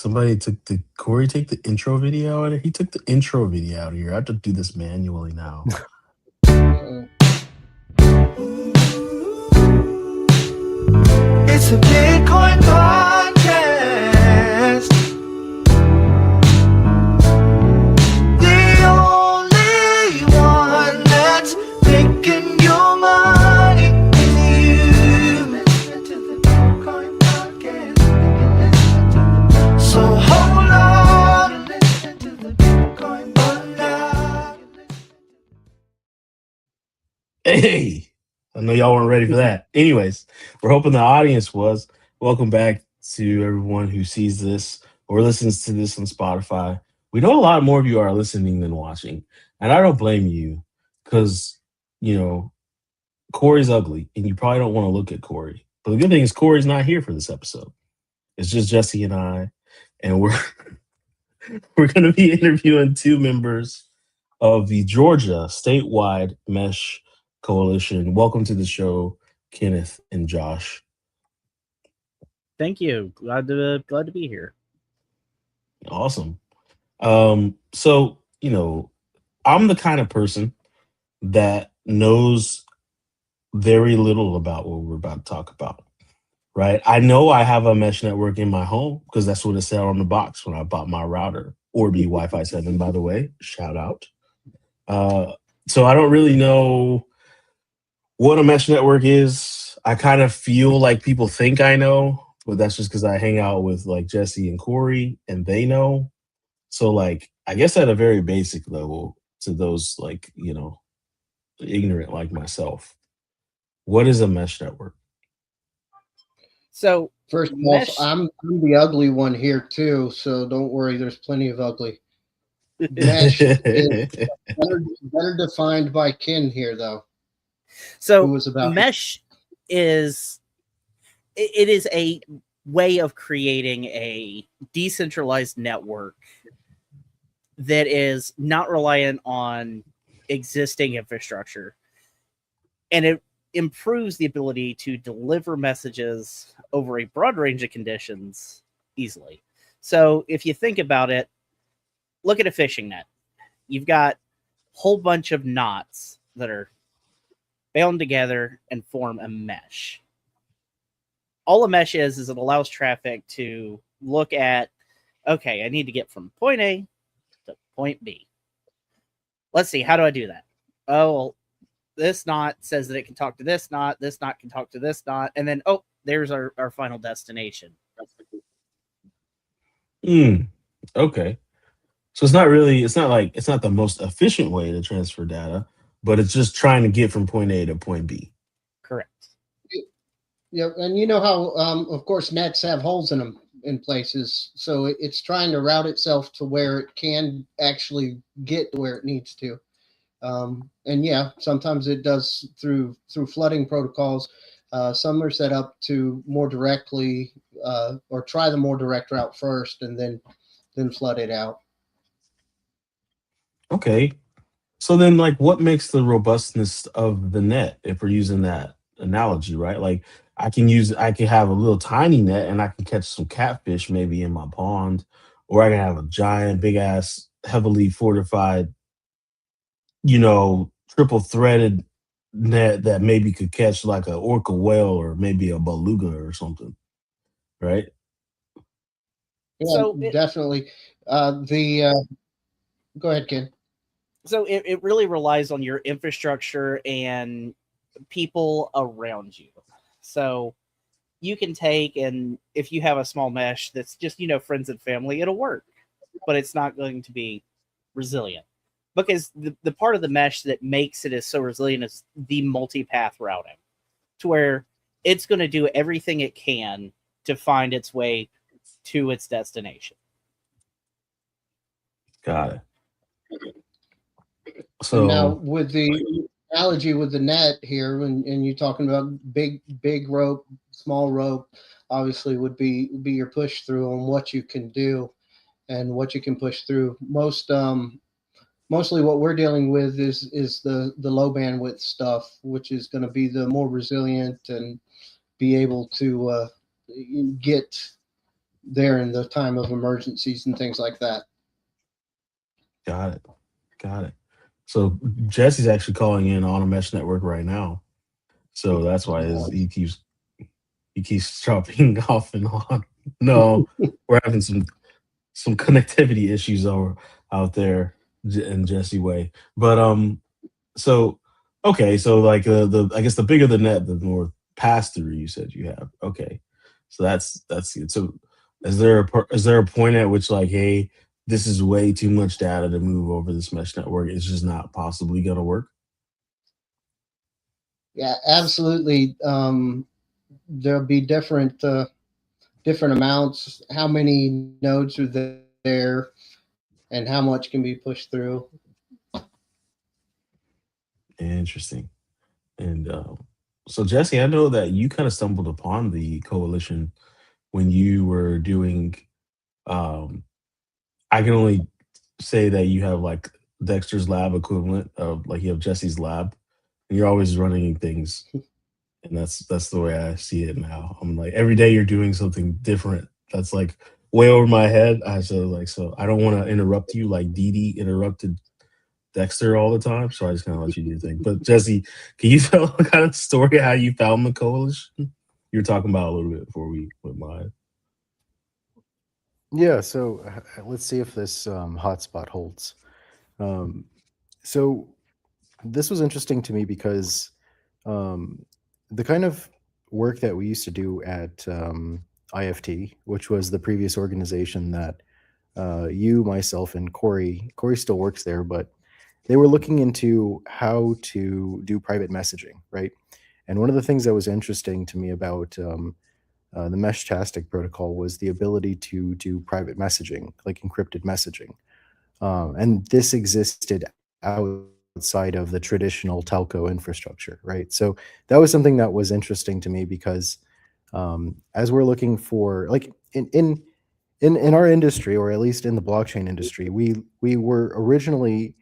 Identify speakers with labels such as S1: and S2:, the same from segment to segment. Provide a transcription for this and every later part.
S1: Somebody took the Corey take the intro video out of He took the intro video out of here. I have to do this manually now.
S2: Uh-oh.
S3: It's a Bitcoin podcast. The only one that's making your money is you. Listen to the Bitcoin podcast. So hold on and listen to the Bitcoin podcast.
S1: Hey, I know y'all weren't ready for that. Anyways, we're hoping the audience was. Welcome back to everyone who sees this or listens to this on Spotify. We know a lot more of you are listening than watching, and I don't blame you because, you know, Corey's ugly and you probably don't want to look at Corey. But the good thing is, Corey's not here for this episode. It's just Jesse and I, and we're going to be interviewing two members of the Georgia statewide mesh coalition. Welcome to the show, Kenneth and Josh.
S4: Thank you. Glad to be here.
S1: Awesome. So, I'm the kind of person that knows very little about what we're about to talk about. Right? I know I have a mesh network in my home because that's what it said on the box when I bought my router. Orbi Wi-Fi 7, by the way. Shout out. So I don't really know what a mesh network is. I kind of feel like people think I know, but that's just because I hang out with like Jesse and Corey and they know. So like, I guess at a very basic level to those like, ignorant like myself, what is a mesh network?
S4: So
S2: First of
S4: Mesh-
S2: all, I'm the ugly one here too, so don't worry. There's plenty of ugly. Mesh is better defined by Ken here, though.
S4: so
S2: Who was about
S4: mesh is it is a way of creating a decentralized network that is not reliant on existing infrastructure, and it improves the ability to deliver messages over a broad range of conditions easily. So if you think about it, look at a fishing net. You've got a whole bunch of knots that are bound together and form a mesh. All a mesh is it allows traffic to look at, okay, I need to get from point A to point B. Let's see, how do I do that? Oh, well, this knot says that it can talk to this knot can talk to this knot, and then, oh, there's our final destination.
S1: Okay. So it's not the most efficient way to transfer data, but it's just trying to get from point A to point B.
S4: Correct.
S2: Yeah, and you know how, of course, nets have holes in them in places, so it's trying to route itself to where it can actually get to where it needs to. And yeah, sometimes it does through flooding protocols. Some are set up to more directly or try the more direct route first, and then flood it out.
S1: Okay. So then like what makes the robustness of the net if we're using that analogy, right? Like I can have a little tiny net and I can catch some catfish maybe in my pond, or I can have a giant big ass heavily fortified, triple threaded net that maybe could catch like a orca whale or maybe a beluga or something, right?
S2: Yeah,
S4: So
S2: definitely. Go ahead, Ken.
S4: So it really relies on your infrastructure and people around you. So you can take, and if you have a small mesh that's just, friends and family, it'll work, but it's not going to be resilient because the part of the mesh that makes it is so resilient is the multipath routing, to where it's going to do everything it can to find its way to its destination.
S1: Got it.
S2: And now
S1: So
S2: with the analogy with the net here, and you're talking about big rope, small rope, obviously would be your push through on what you can do and what you can push through. Mostly what we're dealing with is the low bandwidth stuff, which is going to be the more resilient and be able to get there in the time of emergencies and things like that.
S1: Got it. Got it. So Jesse's actually calling in on a mesh network right now. So that's why he keeps dropping off and on. No, we're having some connectivity issues out there in Jesse way. But so okay, so like the I guess the bigger the net, the more pass through you said you have. Okay, so that's good. So is there a point at which like, hey, this is way too much data to move over this mesh network? It's just not possibly gonna work.
S2: Yeah, absolutely. There'll be different amounts, how many nodes are there, and how much can be pushed through.
S1: Interesting. And so Jesse, I know that you kind of stumbled upon the coalition when you were doing. Um, I can only say that you have like Dexter's lab equivalent of like you have Jesse's lab, and you're always running things, and that's the way I see it now. I'm like every day you're doing something different. That's like way over my head. So I don't want to interrupt you like Dee Dee interrupted Dexter all the time. So I just kind of let you do your thing. But Jesse, can you tell kind of story how you found the coalition? You were talking about a little bit before we went live.
S5: Yeah, so let's see if this hotspot holds. So this was interesting to me because the kind of work that we used to do at IFT, which was the previous organization that you, myself, and Corey still works there, but they were looking into how to do private messaging, right? And one of the things that was interesting to me about the Meshtastic protocol was the ability to do private messaging, like encrypted messaging. And this existed outside of the traditional telco infrastructure, right? So that was something that was interesting to me because as we're looking for, like in our industry, or at least in the blockchain industry, we were originally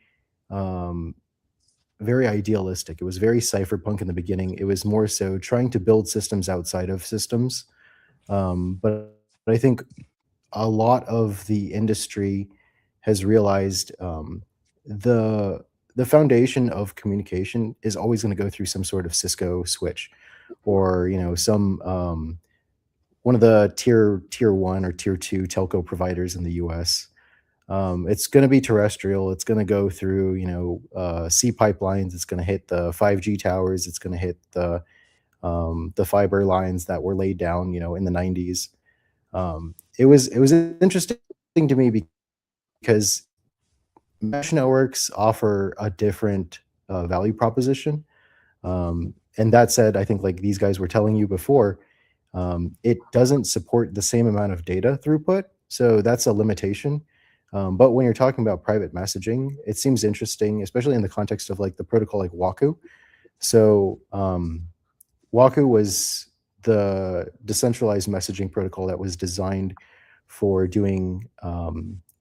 S5: very idealistic. It was very cypherpunk in the beginning. It was more so trying to build systems outside of systems. But I think a lot of the industry has realized the foundation of communication is always going to go through some sort of Cisco switch, or some one of the tier one or tier two telco providers in the U.S. It's going to be terrestrial. It's going to go through sea pipelines. It's going to hit the 5G towers. It's going to hit the fiber lines that were laid down, in the 90s. It was interesting to me because mesh networks offer a different value proposition. And that said, I think like these guys were telling you before, it doesn't support the same amount of data throughput. So that's a limitation. But when you're talking about private messaging, it seems interesting, especially in the context of like the protocol like Waku. So Waku was the decentralized messaging protocol that was designed for doing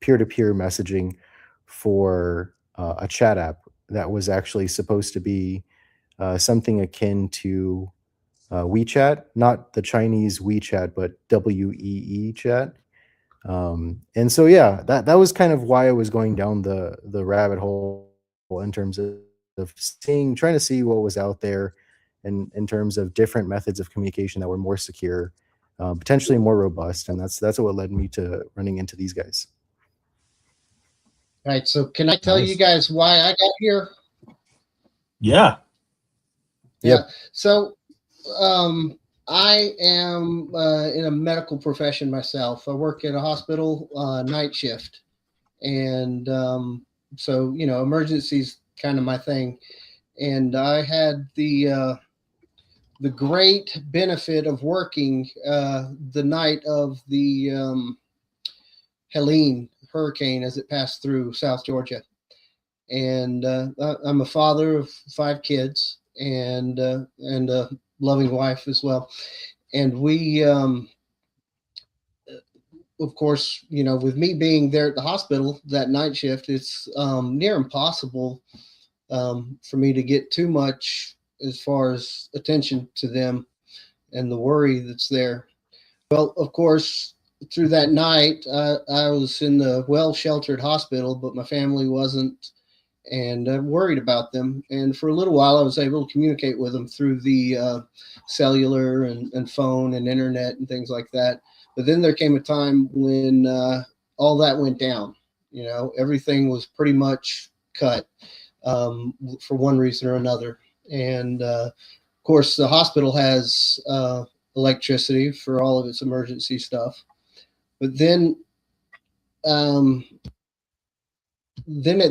S5: peer-to-peer messaging for a chat app that was actually supposed to be something akin to WeChat, not the Chinese WeChat, but WEE chat. And so, yeah, that was kind of why I was going down the rabbit hole in terms of trying to see what was out there, and in terms of different methods of communication that were more secure, potentially more robust. And that's what led me to running into these guys.
S2: All right. So can I tell you guys why I got here?
S1: Yeah.
S5: Yep.
S2: So I am in a medical profession myself. I work at a hospital night shift. And so, emergency's kind of my thing. And I had the great benefit of working the night of the Helene hurricane as it passed through South Georgia. And I'm a father of 5 kids and a loving wife as well. And we, of course, with me being there at the hospital that night shift, it's near impossible for me to get too much as far as attention to them and the worry that's there. Well, of course, through that night, I was in the well-sheltered hospital, but my family wasn't, and worried about them. And for a little while, I was able to communicate with them through the cellular and phone and internet and things like that. But then there came a time when all that went down. You know, everything was pretty much cut for one reason or another. And of course, the hospital has electricity for all of its emergency stuff. But then at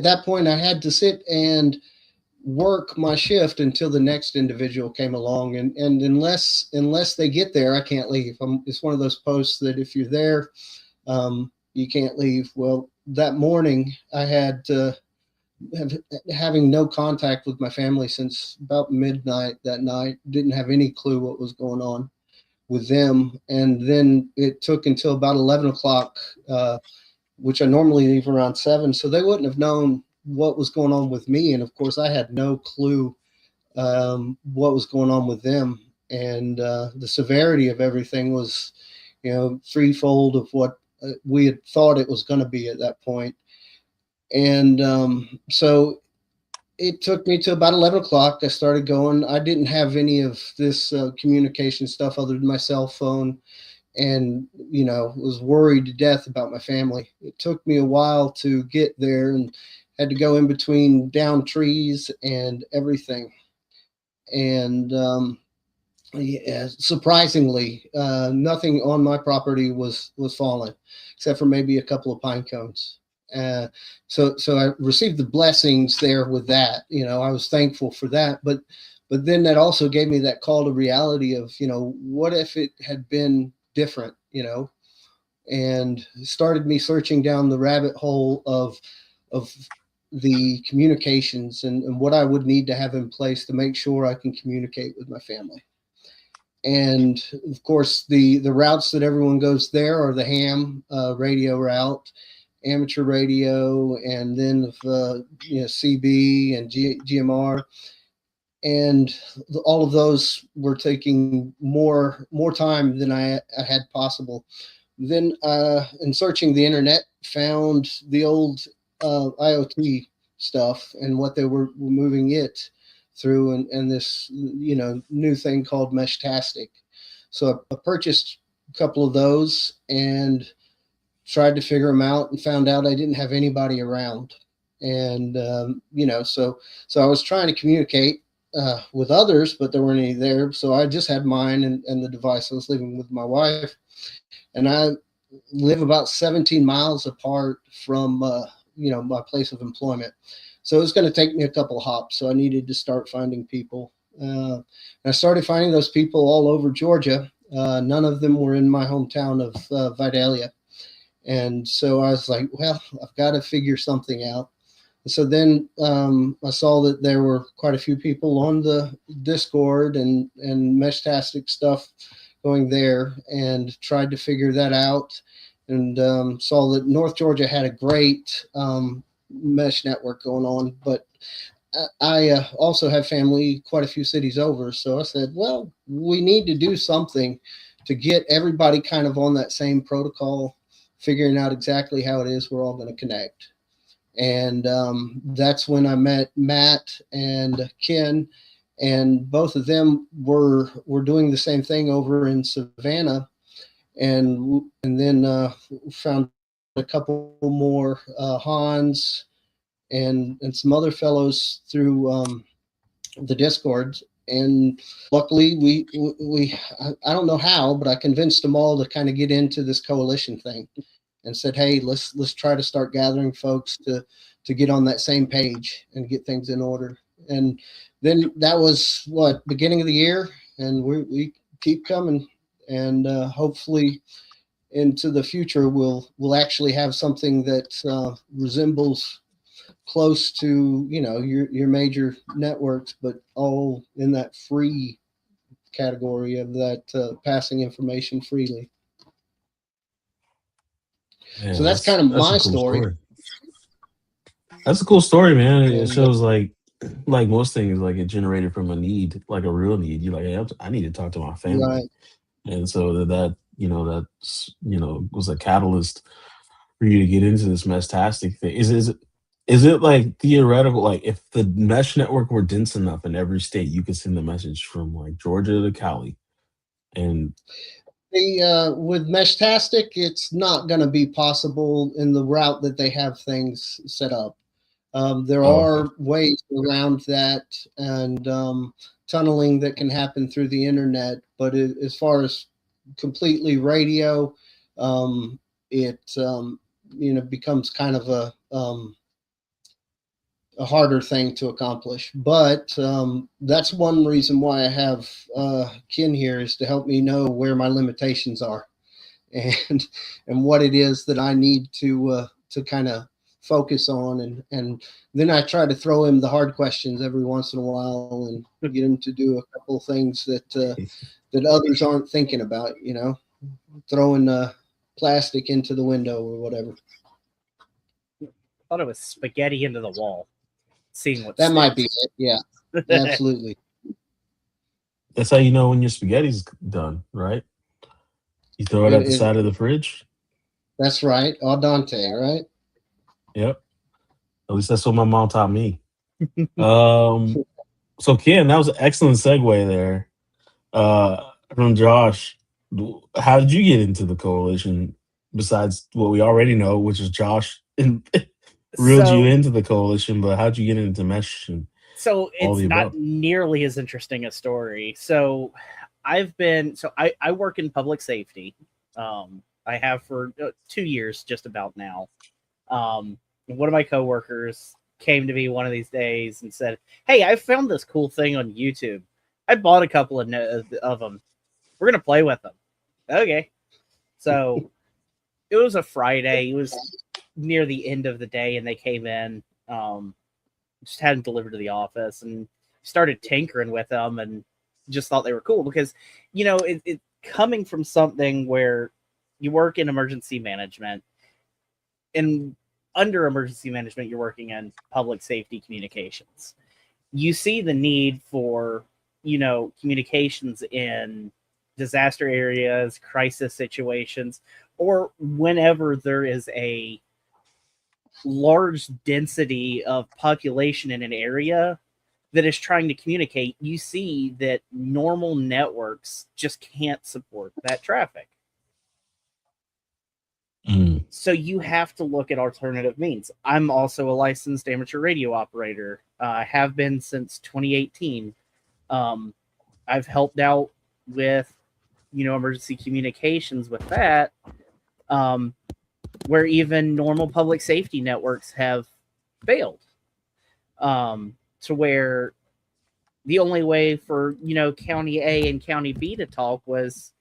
S2: that point, I had to sit and work my shift until the next individual came along, and unless they get there, I can't leave. It's one of those posts that if you're there, you can't leave. Well, that morning I had having no contact with my family since about midnight that night. Didn't have any clue what was going on with them, and then it took until about 11 o'clock, which I normally leave around 7, so they wouldn't have known what was going on with me. And of course, I had no clue what was going on with them. And the severity of everything was, you know, threefold of what we had thought it was going to be at that point. And so it took me to about 11 o'clock. I started going. I didn't have any of this communication stuff other than my cell phone, and, you know, was worried to death about my family. It took me a while to get there and had to go in between down trees and everything. And yeah, surprisingly, nothing on my property was falling, except for maybe a couple of pine cones. So I received the blessings there with that. You know, I was thankful for that. But then that also gave me that call to reality of, you know, what if it had been different, you know, and started me searching down the rabbit hole of the communications and what I would need to have in place to make sure I can communicate with my family. And of course, the routes that everyone goes there are the ham radio route, amateur radio, and then you know, CB and GMR. And all of those were taking more time than I had possible. Then in searching the internet, found the old IoT stuff and what they were moving it through, and this, you know, new thing called Meshtastic. So I purchased a couple of those and tried to figure them out, and found out I didn't have anybody around. And you know, so I was trying to communicate with others, but there weren't any there. So I just had mine and the device. I was living with my wife, and I live about 17 miles apart from you know, my place of employment. So it was going to take me a couple of hops. So I needed to start finding people. I started finding those people all over Georgia. None of them were in my hometown of Vidalia. And so I was like, well, I've got to figure something out. So then I saw that there were quite a few people on the Discord and Meshtastic stuff going there, and tried to figure that out, and saw that North Georgia had a great mesh network going on. But I also have family quite a few cities over. So I said, well, we need to do something to get everybody kind of on that same protocol, figuring out exactly how it is we're all going to connect. And that's when I met Matt and Ken, and both of them were doing the same thing over in Savannah, and then found a couple more Hans and some other fellows through the Discord. And luckily, we I don't know how, but I convinced them all to kind of get into this coalition thing, and said, hey, let's try to start gathering folks to get on that same page and get things in order. And then that was beginning of the year, and we keep coming, and hopefully into the future we'll actually have something that resembles close to, you know, your major networks, but all in that free category of that passing information freely.
S1: Yeah,
S2: So that's kind of
S1: a
S2: my
S1: cool
S2: story.
S1: That's a cool story, man. It
S2: And
S1: shows like most things, like it generated from a need, like a real need. You're like, hey, I need to talk to my family.
S2: right,
S1: And so was a catalyst for you to get into this Meshtastic thing. Is it like theoretical? Like if the mesh network were dense enough in every state, you could send a message from like Georgia to Cali, and
S2: With Meshtastic, it's not going to be possible in the route that they have things set up. There
S1: oh,
S2: are
S1: okay.
S2: ways around that and tunneling that can happen through the internet, but as far as completely radio, it becomes kind of a harder thing to accomplish. But that's one reason why I have Ken here, is to help me know where my limitations are and what it is that I need to kind of focus on, and then I try to throw him the hard questions every once in a while and get him to do a couple of things that others aren't thinking about. Throwing plastic into the window or whatever.
S4: Thought it was spaghetti into the wall. Seeing what
S2: That might be
S4: sticks.
S2: it. Yeah, absolutely.
S1: That's how you know when your spaghetti's done, right? You throw it
S2: It,
S1: at the
S2: it,
S1: side of the fridge.
S2: that's right. Al dente, right?
S1: Yep. At least that's what my mom taught me. Um, so Ken, that was an excellent segue there. From Josh, how did you get into the coalition? Besides what we already know, which is Josh and reeled you
S4: So
S1: into the coalition, but how'd you get into Mesh and
S4: so
S1: all
S4: it's
S1: the
S4: not
S1: above?
S4: nearly as interesting a story. So I work in public safety. I have for 2 years just about now. One of my coworkers came to me one of these days and said, "Hey, I found this cool thing on YouTube. I bought a couple of them. We're gonna play with them." Okay. So it was a Friday. It was near the end of the day, and they came in. Just had them delivered to the office and started tinkering with them, and just thought they were cool because, it coming from something where you work in emergency management, and under emergency management, you're working in public safety communications. You see the need for, communications in disaster areas, crisis situations, or whenever there is a large density of population in an area that is trying to communicate. You see that normal networks just can't support that traffic.
S1: Mm.
S4: So you have to look at alternative means. I'm also a licensed amateur radio operator. I have been since 2018. I've helped out with, emergency communications with that, where even normal public safety networks have failed. To where the only way for, County A and County B to talk was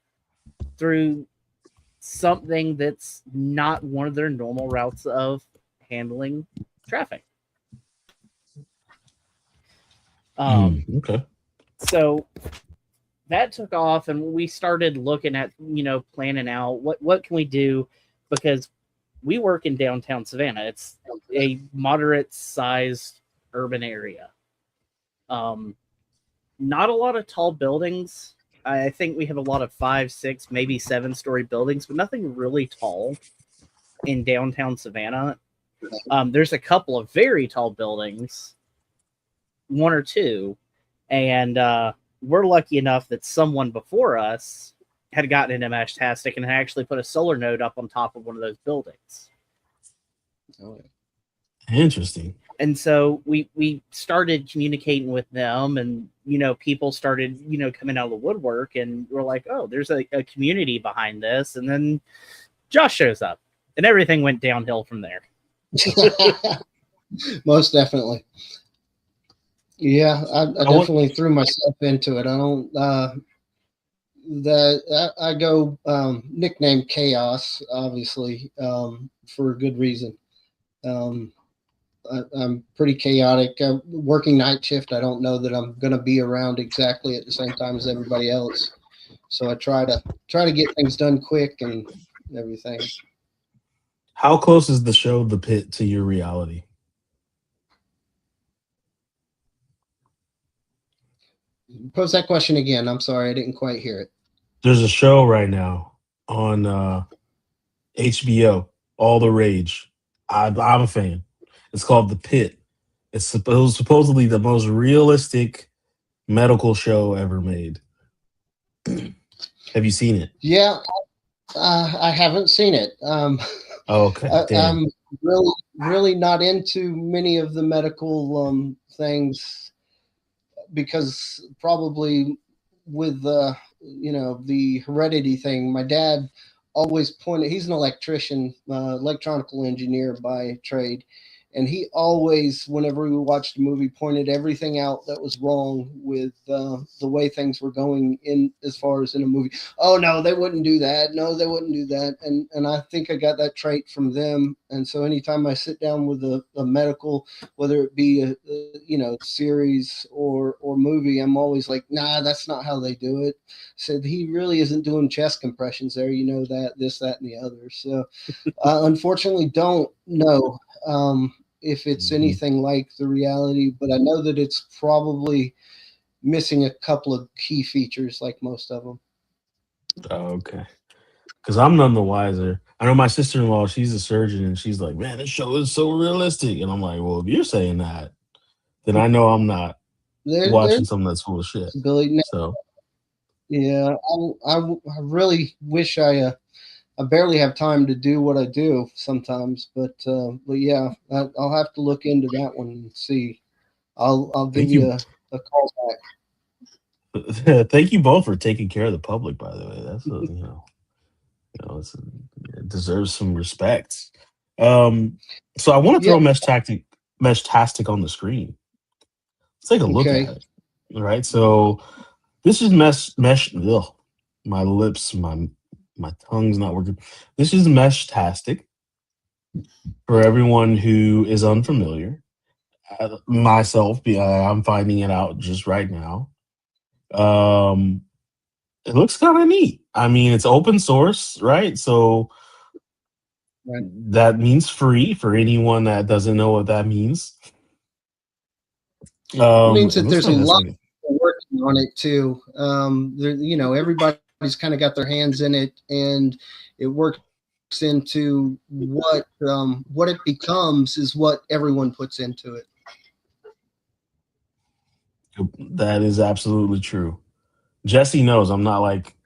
S4: through something that's not one of their normal routes of handling traffic.
S1: Okay.
S4: So that took off, and we started looking at, planning out what can we do, because we work in downtown Savannah. It's a moderate sized urban area. Not a lot of tall buildings. I think we have a lot of 5, 6, maybe 7-story buildings, but nothing really tall in downtown Savannah. There's a couple of very tall buildings, 1 or 2, and we're lucky enough that someone before us had gotten into Meshtastic and had actually put a solar node up on top of one of those buildings.
S2: Oh,
S1: Interesting.
S4: And so we started communicating with them, and people started coming out of the woodwork, and we're like, oh, there's a community behind this. And then Josh shows up, and everything went downhill from there.
S2: Most definitely. Yeah, I definitely threw myself into it. I don't. I go nickname Chaos, obviously, for a good reason. I'm pretty chaotic. Working night shift, I don't know that I'm going to be around exactly at the same time as everybody else. So I try to get things done quick and everything.
S1: How close is the show The Pit to your reality?
S2: Pose that question again. I'm sorry, I didn't quite hear it.
S1: There's a show right now on HBO. All the rage. I'm a fan. It's called The Pit. It's supposedly the most realistic medical show ever made. Have you seen it?
S2: Yeah, I haven't seen it.
S1: Oh, okay, damn.
S2: I'm really not into many of the medical things because probably with the heredity thing, my dad always pointed. He's an electrician, electronical engineer by trade, and he always, whenever we watched a movie, pointed everything out that was wrong with the way things were going in as far as in a movie. Oh no, they wouldn't do that. No, they wouldn't do that. And I think I got that trait from them. And so anytime I sit down with a medical, whether it be a series or movie, I'm always like, nah, that's not how they do it. Said he really isn't doing chest compressions there. You know that, this, that, and the other. So unfortunately, don't know if it's anything like the reality, but I know that it's probably missing a couple of key features like most of them.
S1: Oh, okay. Because I'm none the wiser. I know my sister-in-law, she's a surgeon, and she's like, man, this show is so realistic. And I'm like, well, if you're saying that, then I know I'm not watching
S2: There's
S1: something that's full of shit.
S2: ability.
S1: So,
S2: Yeah, I really wish I barely have time to do what I do sometimes, but yeah, I'll have to look into that one and see. I'll give
S1: thank
S2: you
S1: you.
S2: a call back.
S1: Thank you both for taking care of the public, by the way. That's it deserves some respect. So I want to throw
S2: Yeah.
S1: Meshtastic on the screen. Let's take a look
S2: Okay.
S1: at it. All right. So this is mesh. Ugh, my lips, my tongue's not working. This is Meshtastic. For everyone who is unfamiliar, myself, I'm finding it out just right now. It looks kind of neat. I mean, it's open source, right? So
S2: Right.
S1: that means free for anyone that doesn't know what that means.
S2: It means
S1: It
S2: that
S1: looks
S2: there's a lot
S1: fantastic.
S2: of people working on it too. Everybody's kind of got their hands in it, and it works into what it becomes is what everyone puts into it.
S1: That is absolutely true. Jesse knows I'm not like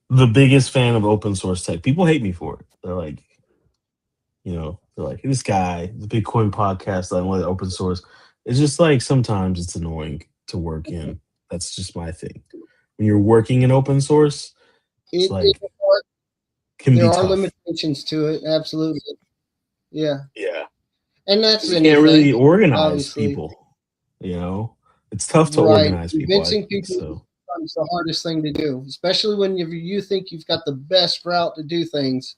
S1: the biggest fan of open source tech. People hate me for it. They're like, this guy, the Bitcoin podcast, I want open source. It's just like sometimes it's annoying to work in. That's just my thing. When you're working in open source, it's can be
S2: There are
S1: tough.
S2: limitations to it, absolutely. Yeah,
S1: Yeah.
S2: and that's
S1: You can't really
S2: anything,
S1: organize
S2: obviously.
S1: people. It's tough to
S2: Right.
S1: organize people.
S2: Convincing people is sometimes the hardest thing to do, especially when you think you've got the best route to do things.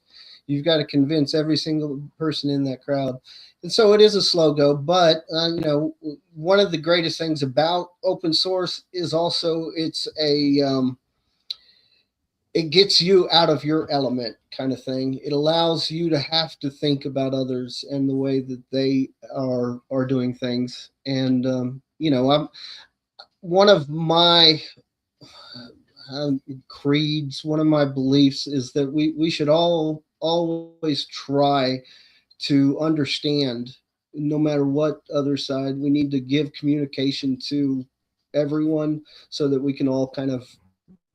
S2: You've got to convince every single person in that crowd. And so it is a slow go, but one of the greatest things about open source is also it gets you out of your element kind of thing. It allows you to have to think about others and the way that they are doing things. And I'm one of my creeds, one of my beliefs is that we should always try to understand, no matter what other side. We need to give communication to everyone so that we can all kind of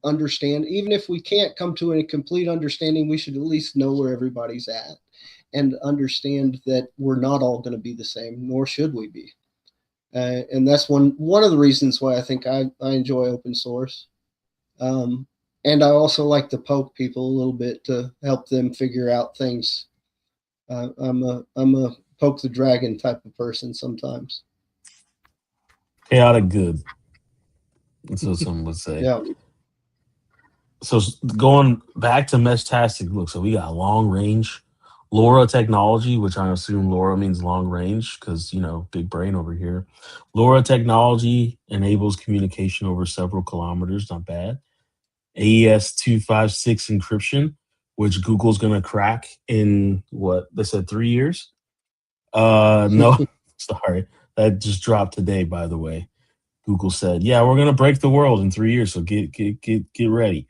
S2: understand. Even if we can't come to a complete understanding, we should at least know where everybody's at and understand that we're not all going to be the same, nor should we be. And that's one of the reasons why I think I enjoy open source. And I also like to poke people a little bit to help them figure out things. I'm a poke the dragon type of person sometimes.
S1: Chaotic good. That's what someone would say.
S2: Yeah.
S1: So going back to Meshtastic, look, so we got long range, LoRa technology, which I assume LoRa means long range because, big brain over here. LoRa technology enables communication over several kilometers, not bad. AES 256 encryption, which Google's going to crack in, what, they said 3 years? No, sorry. That just dropped today, by the way. Google said, yeah, we're going to break the world in 3 years, so get ready.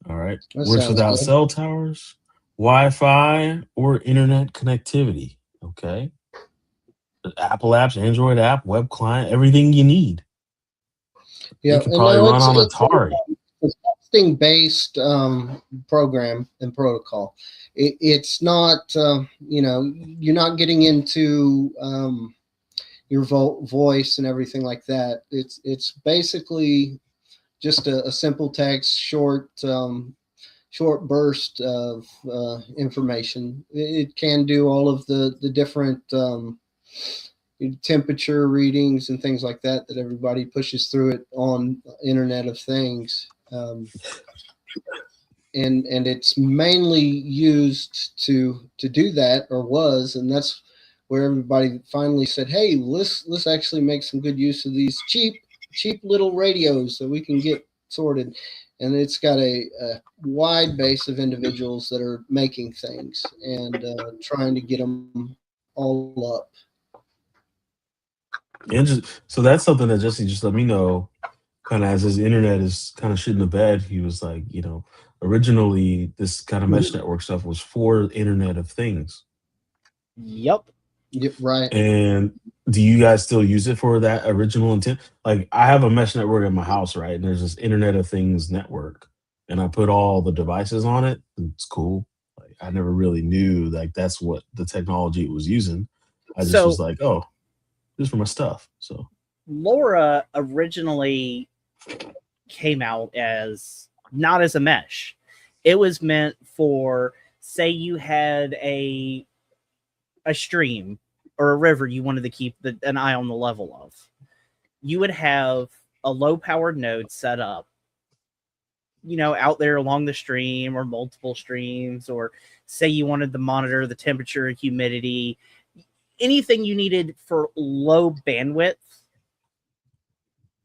S1: All right.
S2: That
S1: Works
S2: sounds
S1: without
S2: good.
S1: cell towers, Wi-Fi, or internet connectivity. Okay. Apple apps, Android app, web client, everything you need.
S2: Yeah,
S1: It can
S2: and
S1: probably
S2: now
S1: run on
S2: it's
S1: Atari.
S2: a testing based program and protocol. It's not you're not getting into your voice and everything like that. It's basically just a simple text, short burst of information. It can do all of the different temperature readings and things like that that everybody pushes through it on Internet of Things. And it's mainly used to do that, or was, and that's where everybody finally said, hey, let's actually make some good use of these cheap little radios that we can get sorted. And it's got a wide base of individuals that are making things and trying to get them all up.
S1: So that's something that Jesse just let me know. Kind of as his internet is kind of shit in the bed, he was like, originally this kind of mesh network stuff was for Internet of Things.
S4: Yep.
S2: Yep, right.
S1: And do you guys still use it for that original intent? Like, I have a mesh network at my house, right? And there's this Internet of Things network, and I put all the devices on it. And it's cool. Like, I never really knew like that's what the technology it was using. I just
S4: So-
S1: was like, oh, this is for my stuff. So
S4: LoRa originally came out as not as a mesh. It was meant for, say you had a stream or a river you wanted to keep an eye on the level of. You would have a low powered node set up, out there along the stream or multiple streams, or say you wanted to monitor the temperature, humidity, anything you needed for low bandwidth,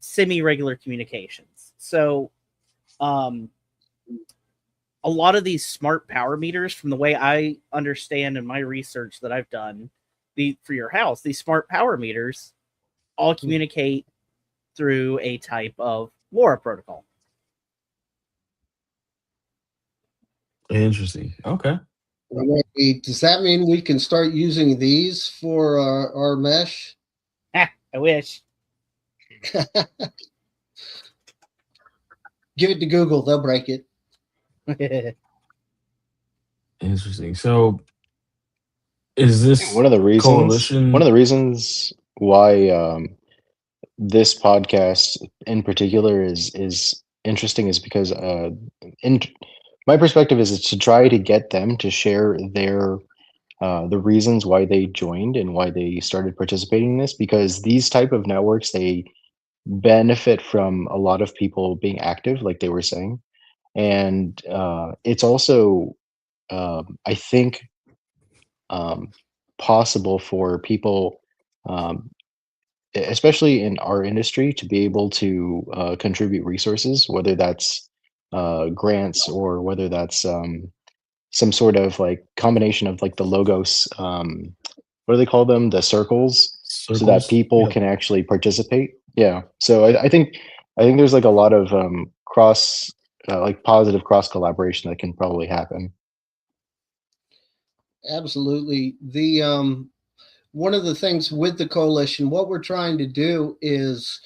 S4: semi-regular communications. So a lot of these smart power meters, from the way I understand in my research that I've done, for your house, these smart power meters all communicate through a type of LoRa protocol.
S1: interesting. Okay.
S2: Does that mean we can start using these for our mesh?
S4: I wish.
S2: Give it to Google; they'll break it.
S1: Interesting. So is this
S5: one of the reasons
S1: coalition?
S5: one of the reasons why this podcast in particular is interesting is because in my perspective is to try to get them to share their the reasons why they joined and why they started participating in this, because these type of networks, they benefit from a lot of people being active, like they were saying. And it's also I think possible for people, especially in our industry, to be able to contribute resources, whether that's grants or whether that's some sort of like combination of like the logos, what do they call them, the circles, so that
S1: Circles?
S5: people
S1: Yeah.
S5: can actually participate. Yeah, so I think there's like a lot of cross like positive cross collaboration that can probably happen.
S2: Absolutely. The one of the things with the coalition, what we're trying to do is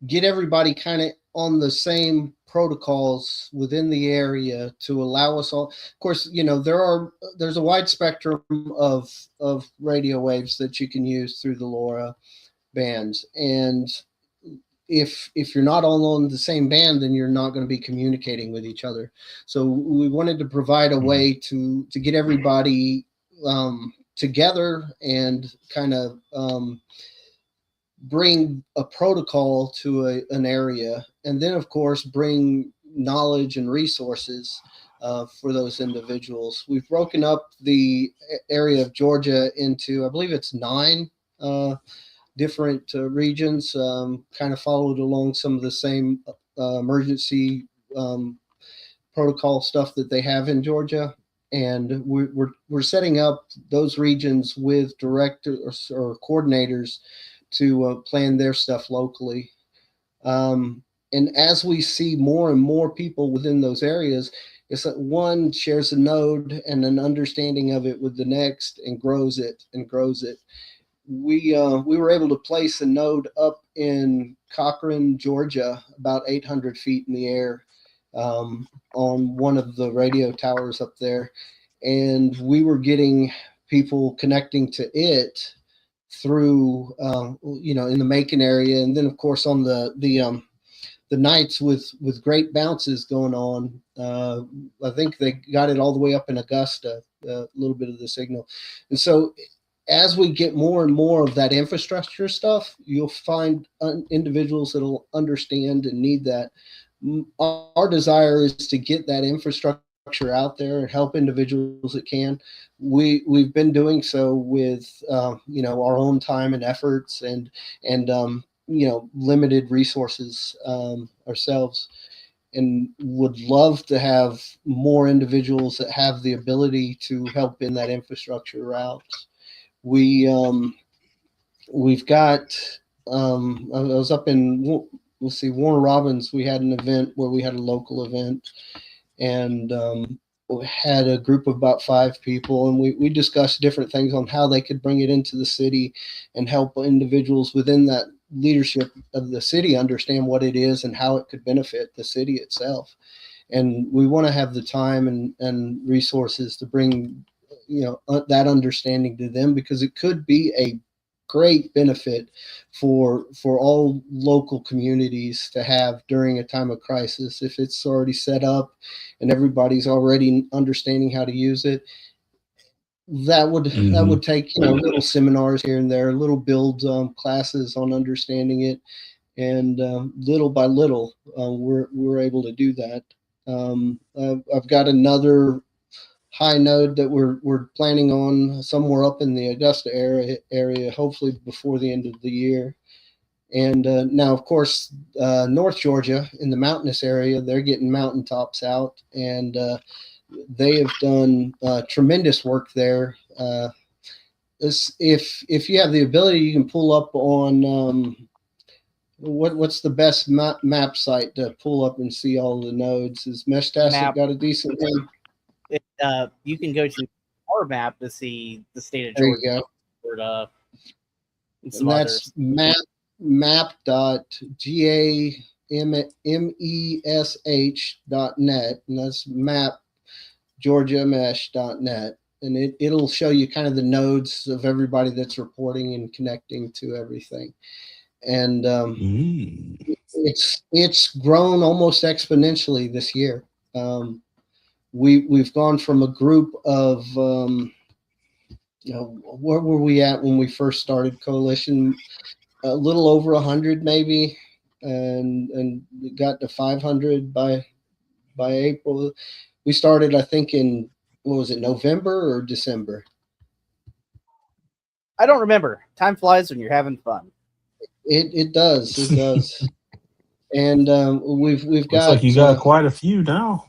S2: get everybody kind of on the same protocols within the area to allow us all. Of course, there's a wide spectrum of radio waves that you can use through the LoRa bands, and if you're not all on the same band, then you're not going to be communicating with each other. So we wanted to provide a way to get everybody together and kind of bring a protocol to an area, and then of course bring knowledge and resources for those individuals. We've broken up the area of Georgia into, I believe it's 9 different regions, kind of followed along some of the same emergency protocol stuff that they have in Georgia. And we're setting up those regions with directors or coordinators to plan their stuff locally. And as we see more and more people within those areas, it's that one shares a node and an understanding of it with the next and grows it and grows it. We were able to place a node up in Cochrane, Georgia, about 800 feet in the air, on one of the radio towers up there, and we were getting people connecting to it through in the Macon area, and then of course on the nights with great bounces going on. I think they got it all the way up in Augusta, a little bit of the signal, and so as we get more and more of that infrastructure stuff, you'll find individuals that'll understand and need that. Our desire is to get that infrastructure out there and help individuals that can. We've been doing so with our own time and efforts and limited resources ourselves, and would love to have more individuals that have the ability to help in that infrastructure routes. We've got I was up in Warner Robins. We had an event where we had a local event, and we had a group of about 5 people, and we discussed different things on how they could bring it into the city and help individuals within that leadership of the city understand what it is and how it could benefit the city itself. And we want to have the time and resources to bring that understanding to them, because it could be a great benefit for all local communities to have during a time of crisis. If it's already set up and everybody's already understanding how to use it, that would take little seminars here and there, little build classes on understanding it, and little by little we're able to do that. I've got another high node that we're planning on somewhere up in the Augusta area, hopefully before the end of the year. And now, of course, North Georgia in the mountainous area, they're getting mountaintops out, and they have done tremendous work there. If you have the ability, you can pull up on what's the best map site to pull up and see all the nodes. Is Meshtastic got a decent one?
S4: You can go to our map to see the state of
S2: There you
S4: Georgia.
S2: go.
S4: And
S2: that's map.gamesh.net, and that's mapgeorgiamesh.net, and it'll show you kind of the nodes of everybody that's reporting and connecting to everything. And it's grown almost exponentially this year. We've gone from a group of where were we at when we first started Coalition? A little over 100 maybe, and it got to 500 by April. We started, I think, in November or December?
S4: I don't remember. Time flies when you're having fun.
S2: It does. And we've got.
S1: Looks like you got quite a few now.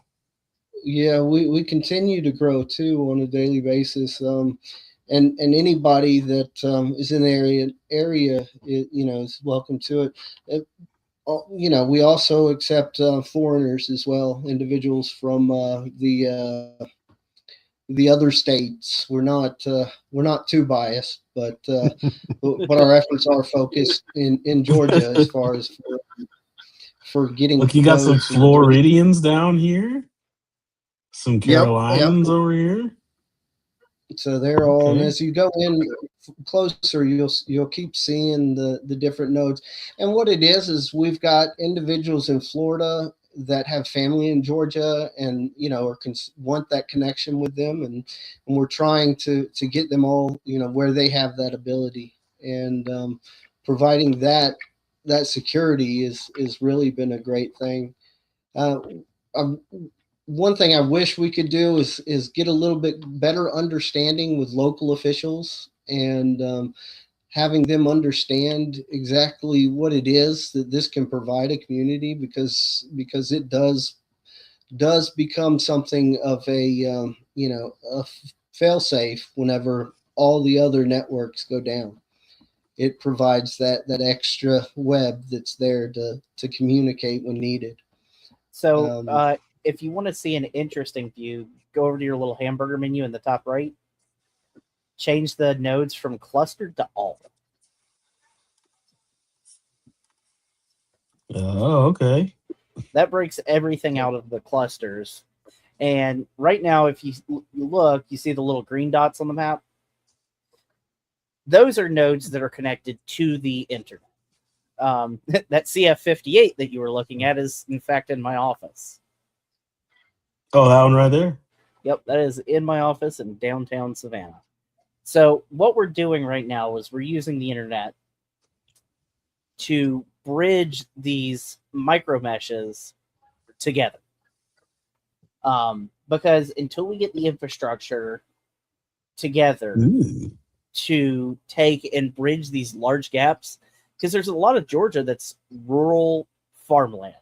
S2: Yeah, we continue to grow too on a daily basis. And anybody that is in the area is welcome to it. We also accept foreigners as well, individuals from the other states. We're not too biased, but our efforts are focused in Georgia as far as for getting.
S1: Look, you got some Floridians down here, some Carolinians over here.
S2: So they're all, and as you go in closer, you'll keep seeing the different nodes. And what it is we've got individuals in Florida that have family in Georgia, and or want that connection with them, and we're trying to get them all where they have that ability, and providing that security is really been a great thing. One thing I wish we could do is get a little bit better understanding with local officials, and having them understand exactly what it is that this can provide a community, because it does become something of a fail-safe whenever all the other networks go down. It provides that extra web that's there to communicate when needed.
S4: So if you want to see an interesting view, go over to your little hamburger menu in the top right. Change the nodes from clustered to all.
S1: Oh, okay.
S4: That breaks everything out of the clusters. And right now, if you look, you see the little green dots on the map. Those are nodes that are connected to the internet. That CF58 that you were looking at is, in fact, in my office.
S1: Oh, that one right there?
S4: Yep, that is in my office in downtown Savannah. So what we're doing right now is we're using the internet to bridge these micro meshes together. Because until we get the infrastructure together to take and bridge these large gaps, because there's a lot of Georgia that's rural farmland.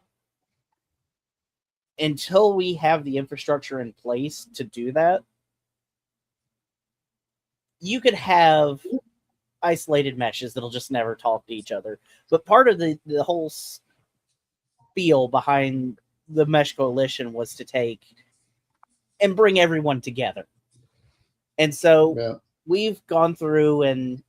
S4: Until we have the infrastructure in place to do that, you could have isolated meshes that'll just never talk to each other. But part of the whole spiel behind the Mesh Coalition was to take and bring everyone together. And so we've gone through and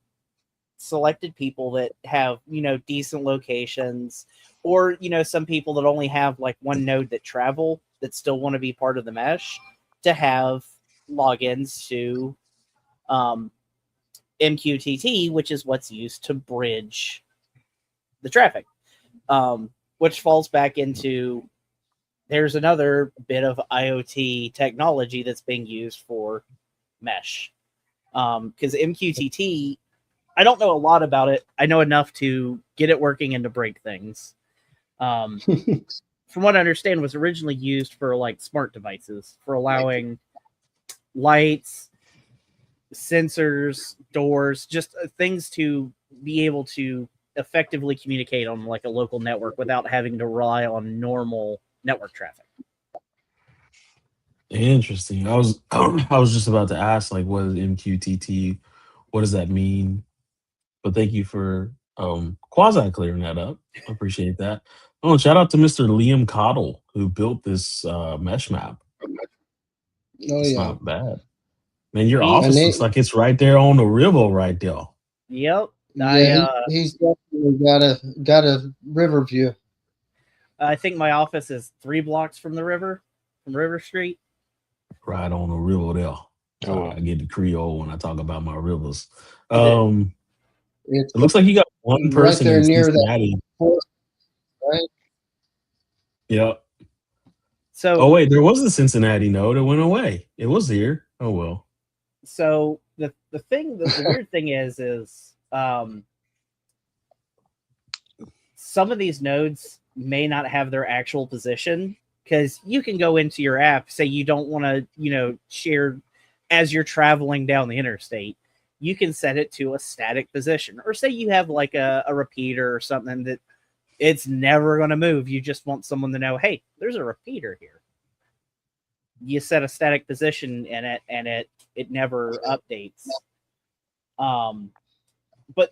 S4: selected people that have, decent locations, or, some people that only have like one node that travel that still want to be part of the mesh, to have logins to MQTT, which is what's used to bridge the traffic, which falls back into there's another bit of IoT technology that's being used for mesh. Because MQTT, I don't know a lot about it. I know enough to get it working and to break things. From what I understand, was originally used for like smart devices, for allowing lights, sensors, doors, just things to be able to effectively communicate on like a local network without having to rely on normal network traffic.
S1: Interesting. I was just about to ask, like, what is MQTT? What does that mean? But thank you for quasi clearing that up. I appreciate that. Oh, shout out to Mr. Liam Cottle, who built this mesh map. It's not bad. Man, your office looks like it's right there on the river right there.
S4: Yep.
S2: He's definitely got a river view.
S4: I think my office is 3 blocks from the river, from River Street.
S1: Right on the river there. I get the Creole when I talk about my rivers. It looks like you got one person
S2: right there
S1: in
S2: near
S1: Cincinnati.
S2: That, right?
S1: Yep.
S4: So,
S1: wait, there was a Cincinnati node. It went away. It was here. Oh well.
S4: So the weird thing is some of these nodes may not have their actual position, because you can go into your app, say you don't want to, share as you're traveling down the interstate. You can set it to a static position, or say you have like a repeater or something that it's never going to move. You just want someone to know, hey, there's a repeater here. You set a static position in it, and it never updates. But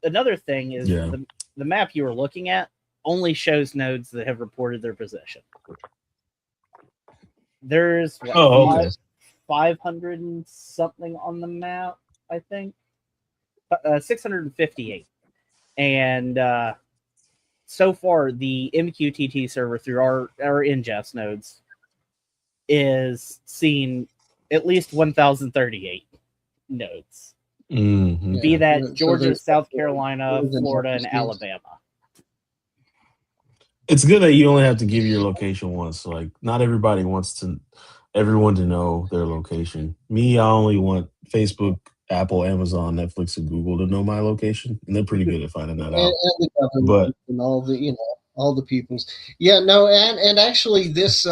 S4: another thing is the map you were looking at only shows nodes that have reported their position. There's 500 and something on the map, I think. 658. And so far, the MQTT server through our ingest nodes is seeing at least 1,038 nodes.
S1: Mm-hmm.
S4: Be that Georgia, South Carolina, Florida, and Alabama.
S1: It's good that you only have to give your location once. Like, not everybody wants everyone to know their location. Me, I only want Facebook, Apple, Amazon, Netflix, and Google to know my location, and they're pretty good at finding that out.
S2: But and all the all the peoples. Yeah, no, and actually this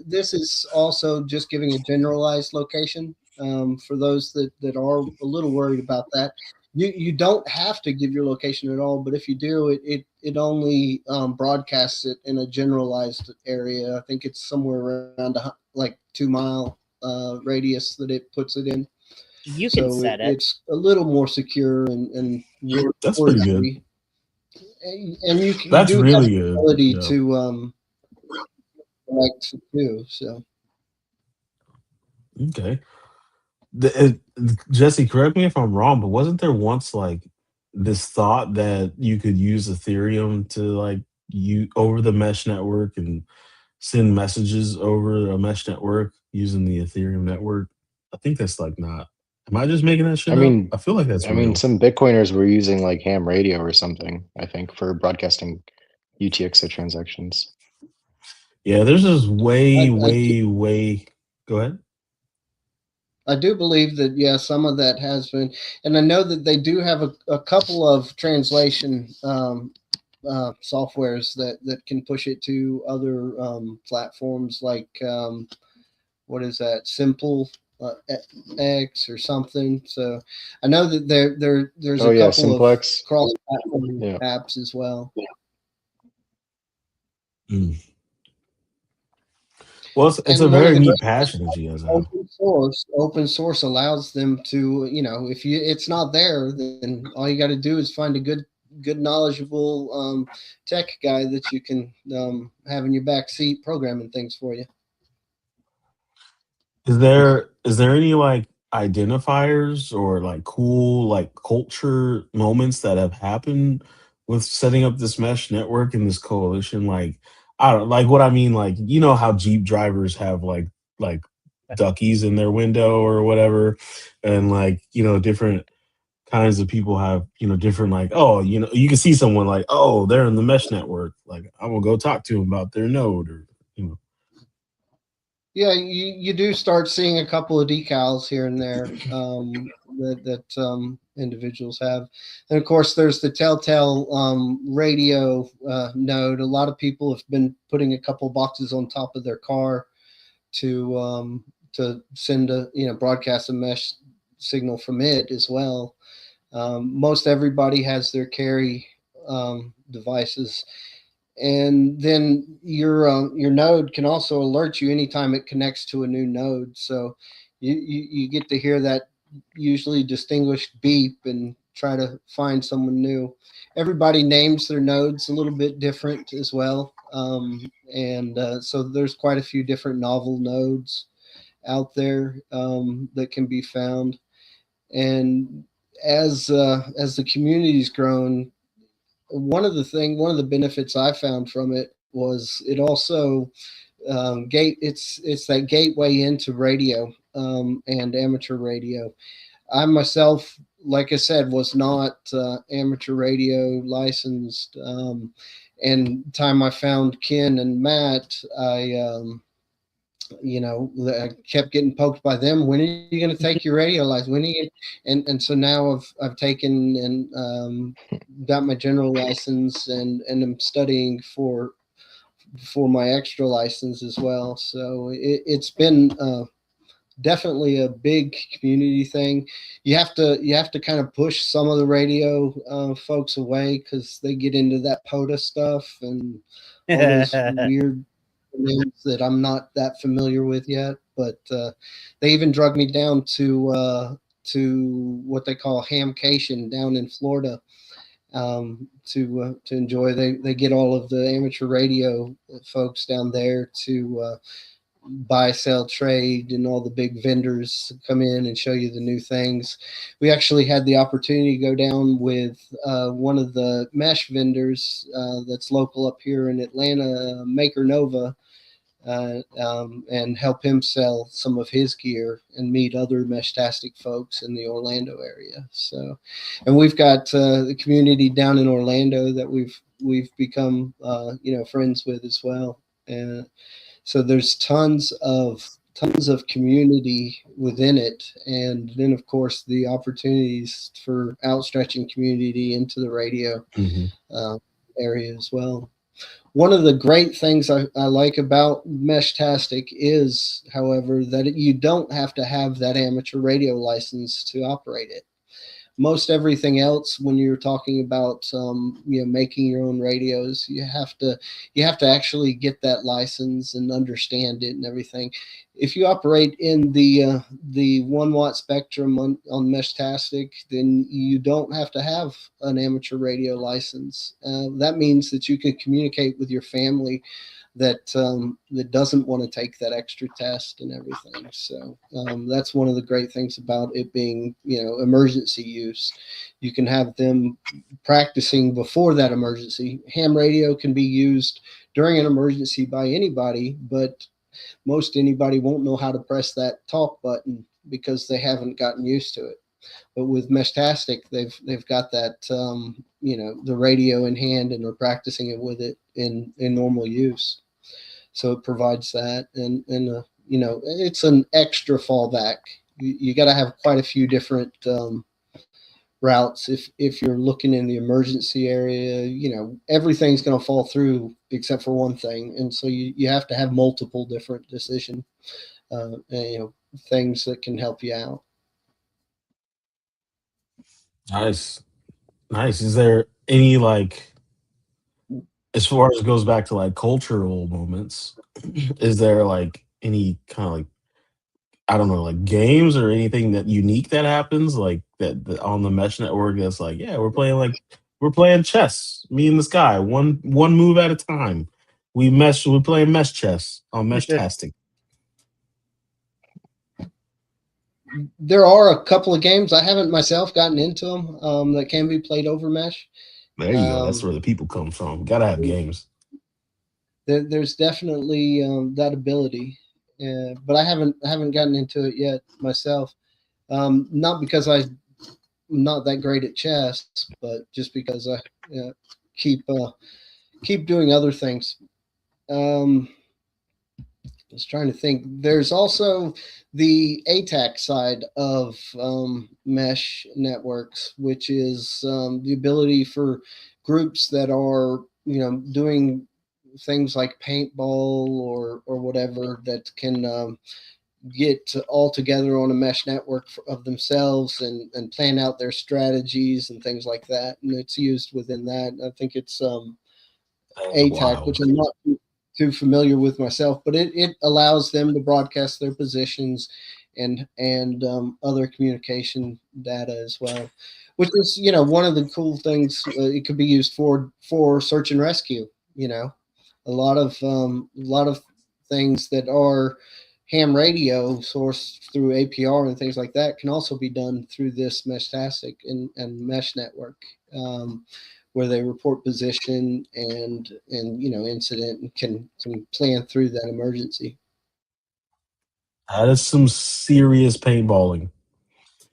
S2: this is also just giving a generalized location for those that are a little worried about that. You don't have to give your location at all, but if you do, it only broadcasts it in a generalized area. I think it's somewhere around like 2 mile radius that it puts it in.
S4: You can set it.
S2: It's a little more secure and
S1: that's pretty good.
S2: And you
S1: that's
S2: do
S1: really
S2: have the
S1: good.
S2: ability likes it too. So
S1: Okay. Jesse, correct me if I'm wrong, but wasn't there once like this thought that you could use Ethereum to like you over the mesh network and send messages over a mesh network using the Ethereum network? I think that's like not. Am I just making that
S5: I
S1: shit up?
S5: mean,
S1: I feel like that's real.
S5: some Bitcoiners were using like ham radio or something, I think, for broadcasting UTXO transactions.
S1: Yeah, there's this way,
S2: I do,
S1: way, way. Go ahead.
S2: I do believe that, yeah, some of that has been, and I know that they do have a couple of translation softwares that can push it to other platforms like what is that, Simple X or something. So I know that there's
S5: Oh
S2: a
S5: yeah,
S2: couple of
S5: Simplex.
S2: cross-platform
S5: Yeah.
S2: apps as well.
S1: Mm. Well, it's a
S2: And one of
S1: very
S2: the
S1: neat
S2: great
S1: passion that you guys have.
S2: open source allows them to, if it's not there, then all you got to do is find a good knowledgeable tech guy that you can have in your back seat programming things for you.
S1: Is there any like identifiers or like cool like culture moments that have happened with setting up this mesh network and this coalition? Like I don't like what I mean, like you know how Jeep drivers have like duckies in their window or whatever, and like different kinds of people have different like, oh, you can see someone like, oh, they're in the mesh network, like I'm gonna go talk to them about their node or you know.
S2: Yeah, you do start seeing a couple of decals here and there that individuals have, and of course there's the Telltale radio node. A lot of people have been putting a couple boxes on top of their car to send broadcast a mesh signal from it as well. Most everybody has their carry devices, and then your node can also alert you anytime it connects to a new node. So you get to hear that usually distinguished beep and try to find someone new. Everybody names their nodes a little bit different as well, and so there's quite a few different novel nodes out there that can be found. And as the community's grown, one of the benefits I found from it was it also it's that gateway into radio and amateur radio. I myself, like I said, was not amateur radio licensed. And time I found Ken and Matt, I kept getting poked by them. When are you going to take your radio license? When are you? And so now I've taken and got my general license and I'm studying for my extra license as well. So it's been definitely a big community thing. You have to kind of push some of the radio folks away because they get into that POTA stuff and all those weird names that I'm not that familiar with yet. But they even drug me down to what they call Hamcation down in Florida to enjoy. They get all of the amateur radio folks down there to buy, sell, trade, and all the big vendors come in and show you the new things. We actually had the opportunity to go down with one of the mesh vendors that's local up here in Atlanta, Maker Nova, and help him sell some of his gear and meet other Meshtastic folks in the Orlando area. So, and we've got the community down in Orlando that we've become friends with as well. And so there's tons of community within it, and then of course the opportunities for outstretching community into the radio area as well. One of the great things I like about Meshtastic is, however, that you don't have to have that amateur radio license to operate it. Most everything else, when you're talking about making your own radios, you have to actually get that license and understand it and everything. if you operate in the 1 watt spectrum on Meshtastic, then you don't have to have an amateur radio license. That means that you can communicate with your family that doesn't want to take that extra test and everything. So that's one of the great things about it being, emergency use. You can have them practicing before that emergency. Ham radio can be used during an emergency by anybody, but most anybody won't know how to press that talk button because they haven't gotten used to it. But with Meshtastic, they've got that the radio in hand and they're practicing it with it in normal use. So it provides that, and it's an extra fallback. You got to have quite a few different routes if you're looking in the emergency area. Everything's going to fall through except for one thing, and so you have to have multiple different decision things that can help you out.
S1: Nice. Is there any, like, as far as it goes back to like cultural moments, is there like any kind of like, I don't know, like games or anything that unique that happens like that on the Mesh network that's like, yeah, we're playing chess, me and this guy, one move at a time. We're playing mesh chess on Meshtastic.
S2: There are a couple of games. I haven't myself gotten into them that can be played over Mesh.
S1: There you go. That's where the people come from. Gotta have games.
S2: There's definitely that ability, but I haven't gotten into it yet myself. Not because I'm not that great at chess, but just because I keep doing other things. I was trying to think. There's also the ATAC side of Mesh networks, which is the ability for groups that are, doing things like paintball or whatever that can get all together on a Mesh network of themselves and plan out their strategies and things like that. And it's used within that. I think it's ATAC, which I'm not too familiar with myself, but it allows them to broadcast their positions and other communication data as well, which is one of the cool things. It could be used for search and rescue. A lot of things that are ham radio sourced through APR and things like that can also be done through this Meshtastic and Mesh network. Where they report position and incident and can plan through that emergency.
S1: That is some serious paintballing.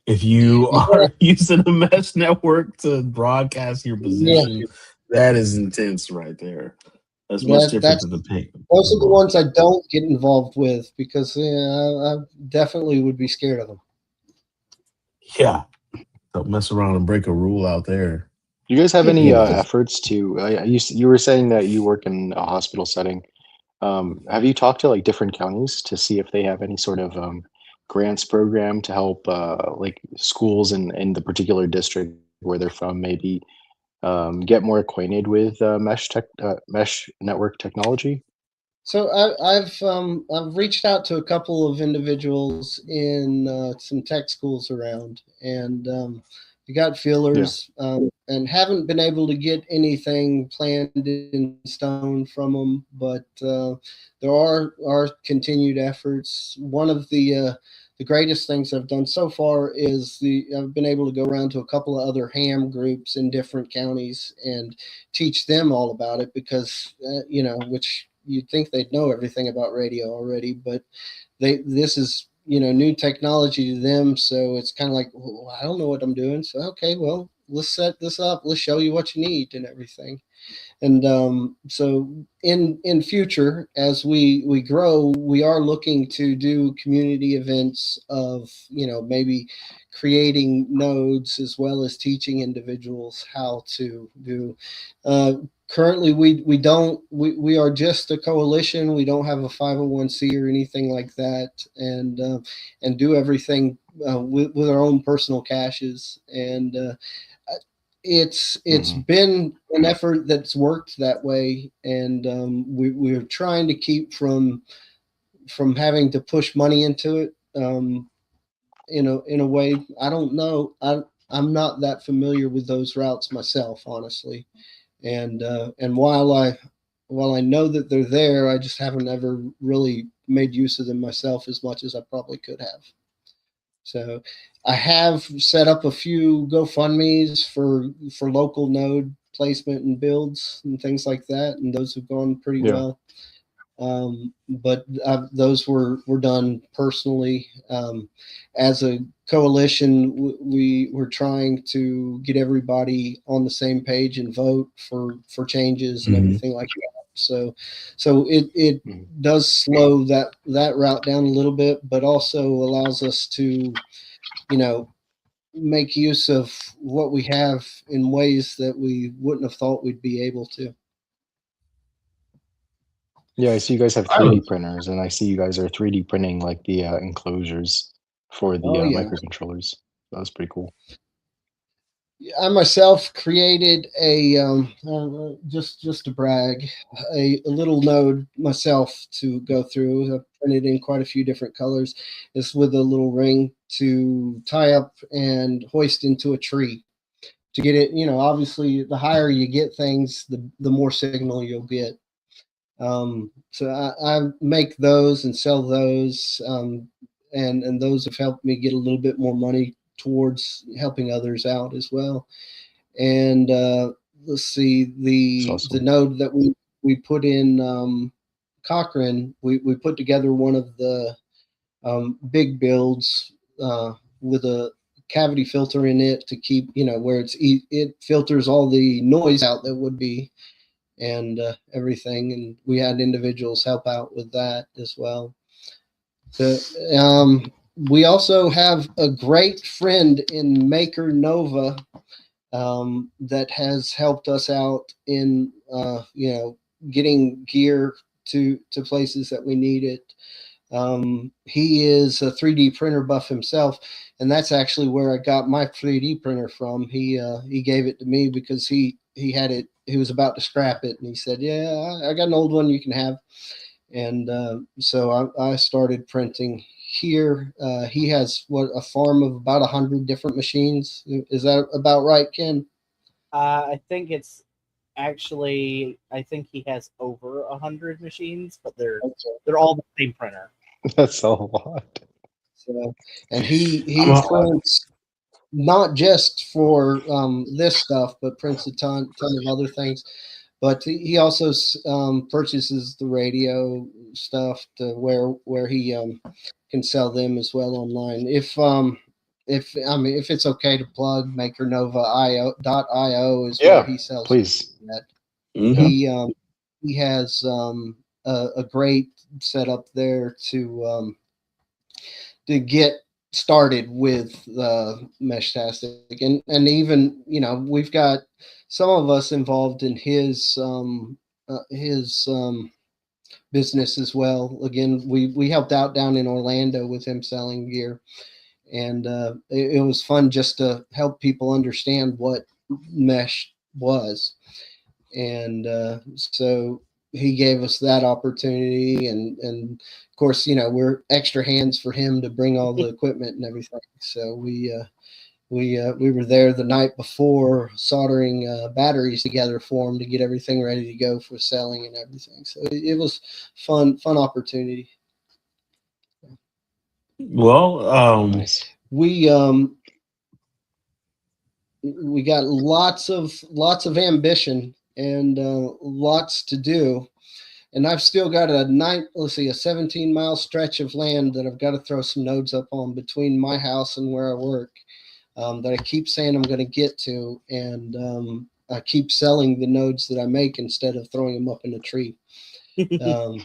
S1: If you are using a Mesh network to broadcast your position, that is intense right there. That's much different than the paint.
S2: Those are the ones I don't get involved with because I definitely would be scared of them.
S1: Yeah. Don't mess around and break a rule out there.
S5: Do you guys have any efforts to? You were saying that you work in a hospital setting. Have you talked to like different counties to see if they have any sort of grants program to help like schools in the particular district where they're from maybe get more acquainted with mesh network technology?
S2: So I've reached out to a couple of individuals in some tech schools around, and we got feelers, and haven't been able to get anything planned in stone from them. But there are continued efforts. One of the greatest things I've done so far is I've been able to go around to a couple of other ham groups in different counties and teach them all about it because which you'd think they'd know everything about radio already, but this is new technology to them, so it's kind of like, well, I don't know what I'm doing. So okay, well, let's set this up. Let's show you what you need and everything. And so in future, as we grow, we are looking to do community events of maybe creating nodes as well as teaching individuals how to do. Currently, we are just a coalition. We don't have a 501c or anything like that, and do everything with our own personal caches. And it's been an effort that's worked that way, and we're trying to keep from from having to push money into it. In a way, I don't know. I'm not that familiar with those routes myself, honestly. And while I know that they're there, I just haven't ever really made use of them myself as much as I probably could have. So I have set up a few GoFundMe's for local node placement and builds and things like that, and those have gone pretty
S5: Yeah.
S2: well. But those were done personally. As a coalition, we were trying to get everybody on the same page and vote for changes and
S1: Mhm.
S2: everything like that. So it
S5: Mhm.
S2: does slow that route down a little bit, but also allows us to, make use of what we have in ways that we wouldn't have thought we'd be able to.
S5: Yeah, I see you guys have
S1: I
S5: 3D
S1: was-
S5: printers, and I see you guys are 3D printing like the enclosures for the
S2: Oh, yeah.
S5: microcontrollers. That was pretty cool.
S2: I myself created a just to brag, a little node myself to go through. I printed in quite a few different colors. It's with a little ring to tie up and hoist into a tree to get it. Obviously, the higher you get things, the more signal you'll get. So I make those and sell those, and those have helped me get a little bit more money towards helping others out as well. And let's see,
S5: It's
S2: the
S5: awesome.
S2: node that we put in Cochrane, we put together one of the big builds with a cavity filter in it to keep, where it filters all the noise out that would be, and everything. And we had individuals help out with that as well. So, we also have a great friend in Maker Nova that has helped us out in getting gear to places that we need it. He is a 3D printer buff himself, and that's actually where I got my 3D printer from. He gave it to me because he had it. He was about to scrap it, and he said, "Yeah, I got an old one you can have." And so I started printing here. He has a farm of about 100 different machines. Is that about right, Ken?
S4: I think it's actually. I think he has over 100 machines, but they're all the same printer.
S5: That's a lot.
S2: So, and he
S1: I'm a-
S2: prints not just for this stuff, but prints a ton of other things. But he also purchases the radio stuff to where he can sell them as well online. If it's okay to plug, MakerNova.io is where
S5: Yeah,
S2: he sells
S5: please.
S2: that.
S1: Mhm.
S2: He has a great setup there to get started with Meshtastic, and even we've got some of us involved in his business as well. Again, we helped out down in Orlando with him selling gear, and it was fun just to help people understand what mesh was. And so he gave us that opportunity, and of course, we're extra hands for him to bring all the equipment and everything. So we were there the night before soldering batteries together for him to get everything ready to go for selling and everything. So it was fun opportunity.
S1: Well,
S5: Nice.
S2: We got lots of ambition and lots to do. And I've still got a 17-mile stretch of land that I've got to throw some nodes up on between my house and where I work, that I keep saying I'm going to get to. And I keep selling the nodes that I make instead of throwing them up in a tree. So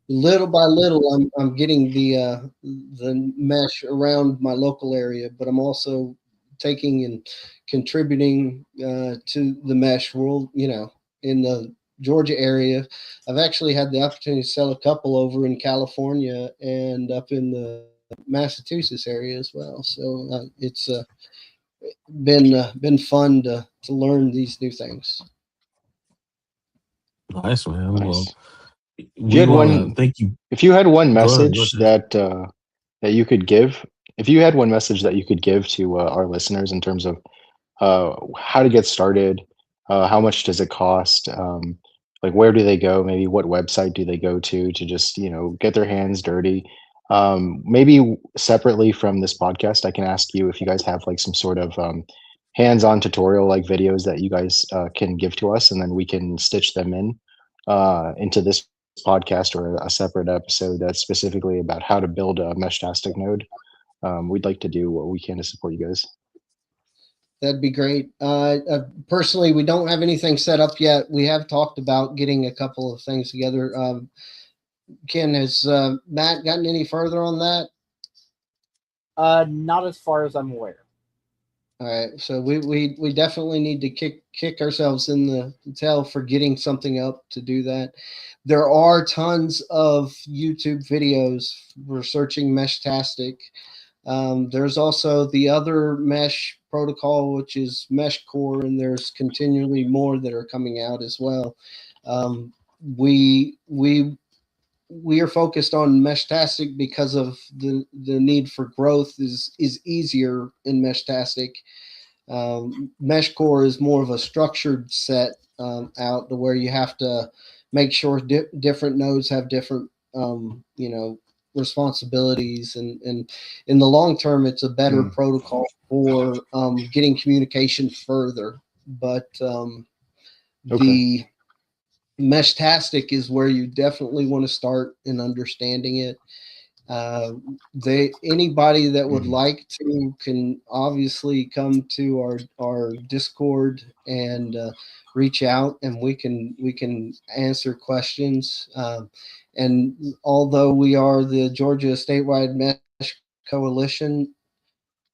S2: little by little, I'm getting the mesh around my local area, but I'm also taking and contributing to the mesh world, in the Georgia area. I've actually had the opportunity to sell a couple over in California and up in the Massachusetts area as well. So it's been fun to learn these new things.
S1: nice, man. Well,
S5: Nice. If you
S1: We
S5: had
S1: want to
S5: one,
S1: thank you.
S5: if you had one
S1: Go ahead. Go
S5: message
S1: ahead.
S5: that you could give, if you had one message that you could give to our listeners in terms of how to get started, how much does it cost, like where do they go, maybe what website do they go to just get their hands dirty. Maybe separately from this podcast, I can ask you if you guys have like some sort of hands-on tutorial like videos that you guys can give to us, and then we can stitch them in into this podcast or a separate episode that's specifically about how to build a Meshtastic node. We'd like to do what we can to support you guys.
S2: That'd be great. Personally, we don't have anything set up yet. We have talked about getting a couple of things together. Ken, has Matt gotten any further on that?
S4: Not as far as I'm aware.
S2: All right, so we definitely need to kick ourselves in the tail for getting something up to do that. There are tons of YouTube videos for searching Meshtastic. There's also the other mesh protocol, which is Meshcore, and there's continually more that are coming out as well. We are focused on Meshtastic because of the need for growth is easier in Meshtastic. Meshcore is more of a structured set out to where you have to make sure different nodes have different responsibilities, and in the long term it's a better protocol for getting communication further. But the Meshtastic is where you definitely want to start in understanding it. Anybody that would like to can obviously come to our Discord and reach out, and we can answer questions. And although we are the Georgia Statewide Mesh Coalition,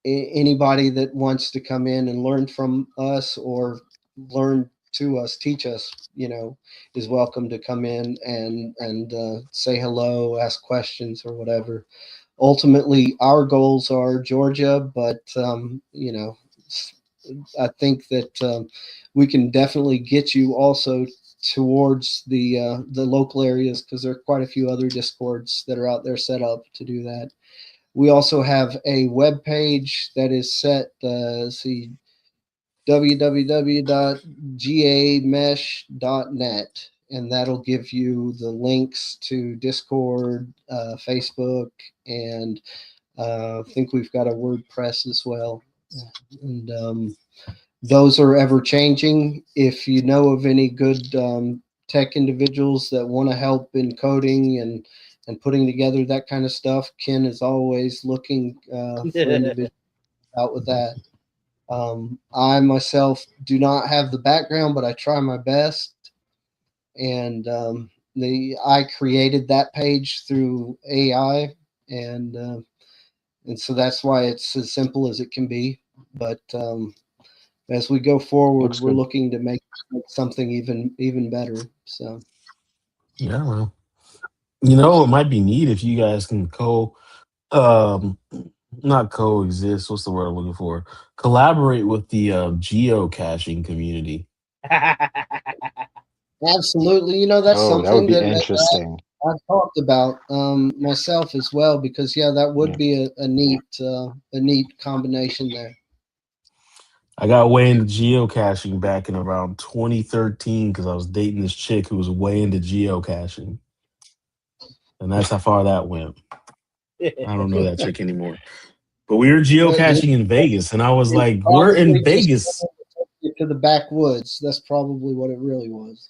S2: anybody that wants to come in and learn from us or learn to us, teach us, is welcome to come in and say hello, ask questions or whatever. Ultimately, our goals are Georgia, but I think that we can definitely get you also towards the local areas, because there are quite a few other Discords that are out there set up to do that. We also have a web page that is set. www.gamesh.net, and that'll give you the links to Discord, Facebook, and I think we've got a WordPress as well. And those are ever changing. If you know of any good tech individuals that want to help in coding and putting together that kind of stuff, Ken is always looking for individuals out with that. I myself do not have the background, but I try my best. And I created that page through AI, and so that's why it's as simple as it can be. But as we go forward, we're looking to make something even better. So
S1: Yeah, well, it might be neat if you guys can not coexist. What's the word I'm looking for? Collaborate with the geocaching community.
S2: absolutely, that's
S5: that would
S2: something
S5: be
S2: that
S5: interesting.
S2: I've talked about myself as well, because that would be a neat combination there.
S1: I got way into geocaching back in around 2013 because I was dating this chick who was way into geocaching. And that's how far that went. I don't know that chick anymore. But we were geocaching in Vegas, and I was like, we're in Vegas.
S2: To the backwoods. That's probably what it really was.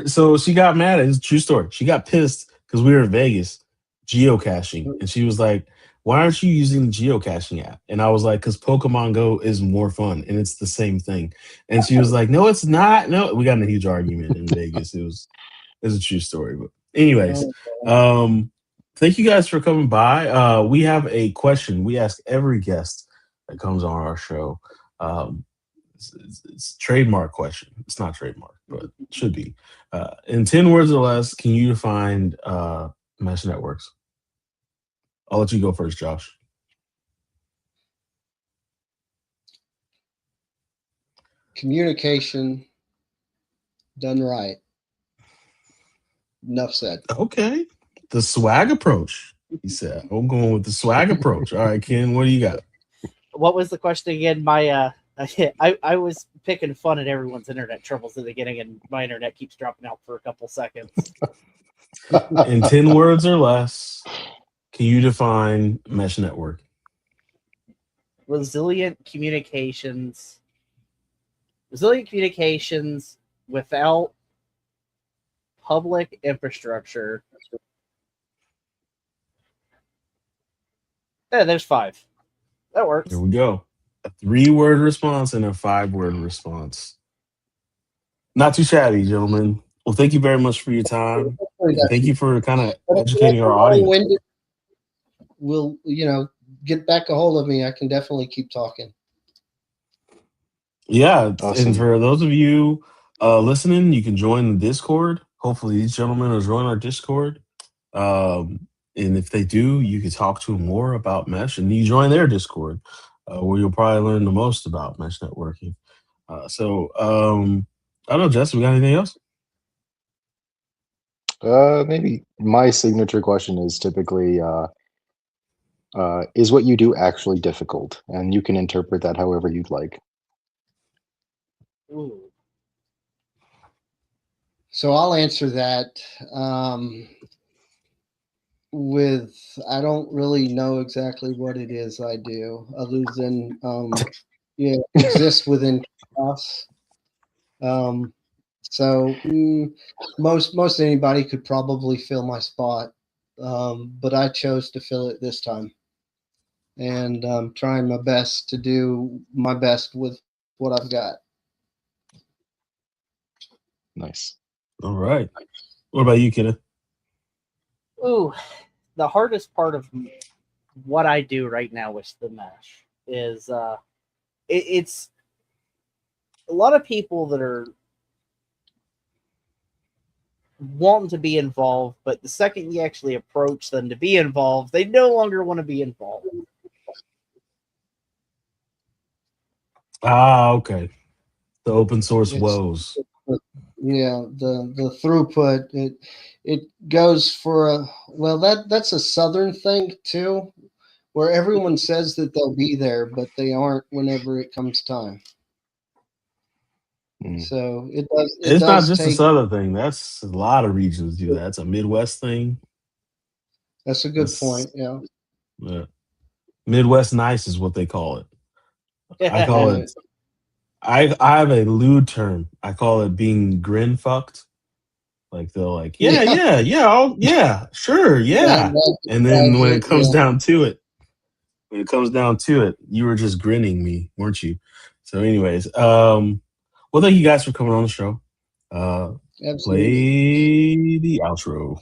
S1: So she got mad. It's a true story. She got pissed because we were in Vegas geocaching. And she was like, why aren't you using the geocaching app? And I was like, because Pokemon Go is more fun and it's the same thing. And she was like, no, it's not. No, we got in a huge argument in Vegas. It was a true story. But anyways, thank you guys for coming by. We have a question we ask every guest that comes on our show. It's a trademark question. It's not trademark, but it should be. In 10 words or less, can you define mesh networks? I'll let you go first, Josh.
S2: Communication done right. Enough said.
S1: Okay. The swag approach. He said, I'm going with the swag approach. All right, Ken, what do you got?
S4: What was the question again? My I was picking fun at everyone's internet troubles at the beginning, and my internet keeps dropping out for a couple seconds.
S1: In 10 words or less, can you define mesh network?
S4: Resilient communications without public infrastructure. Yeah, there's 5. That works.
S1: Here we go. A 3-word response and a 5-word response. Not too shabby, gentlemen. Well, thank you very much for your time. And thank you for kind of educating our audience.
S2: We'll, get back a hold of me. I can definitely keep talking.
S1: Yeah,
S5: Awesome.
S1: and for those of you listening, you can join the Discord. Hopefully, these gentlemen will join our Discord. And if they do, you can talk to them more about mesh, and you join their Discord, where you'll probably learn the most about mesh networking. I don't know, Jess, we got anything else?
S5: Maybe my signature question is typically, is what you do actually difficult? And you can interpret that however you'd like.
S4: Ooh.
S2: So I'll answer that with I don't really know exactly what it is I do, other than exist within chaos. So most anybody could probably fill my spot, but I chose to fill it this time, and I'm trying my best to do my best with what I've got.
S5: Nice.
S1: All right. What about you, Kenneth?
S4: Ooh, the hardest part of what I do right now with the mesh is it's a lot of people that are wanting to be involved, but the second you actually approach them to be involved, they no longer want to be involved.
S1: Okay. The open source
S2: It's-
S1: woes.
S2: Yeah, the throughput it goes for that's a southern thing too, where everyone says that they'll be there, but they aren't whenever it comes time.
S5: Mm.
S2: So it does.
S1: It's not
S2: does
S1: just a
S2: take.
S1: southern thing. That's a lot of regions do that. It's a Midwest thing.
S2: That's a good
S1: That's-
S2: point. Yeah.
S1: Yeah. Midwest nice is what they call it. I call it. I have a lewd term. I call it being grin fucked. Like they're like, yeah, sure, yeah. And then when it comes down to it, you were just grinning me, weren't you? So, anyways, well, thank you guys for coming on the show.
S2: Absolutely.
S1: Play the outro.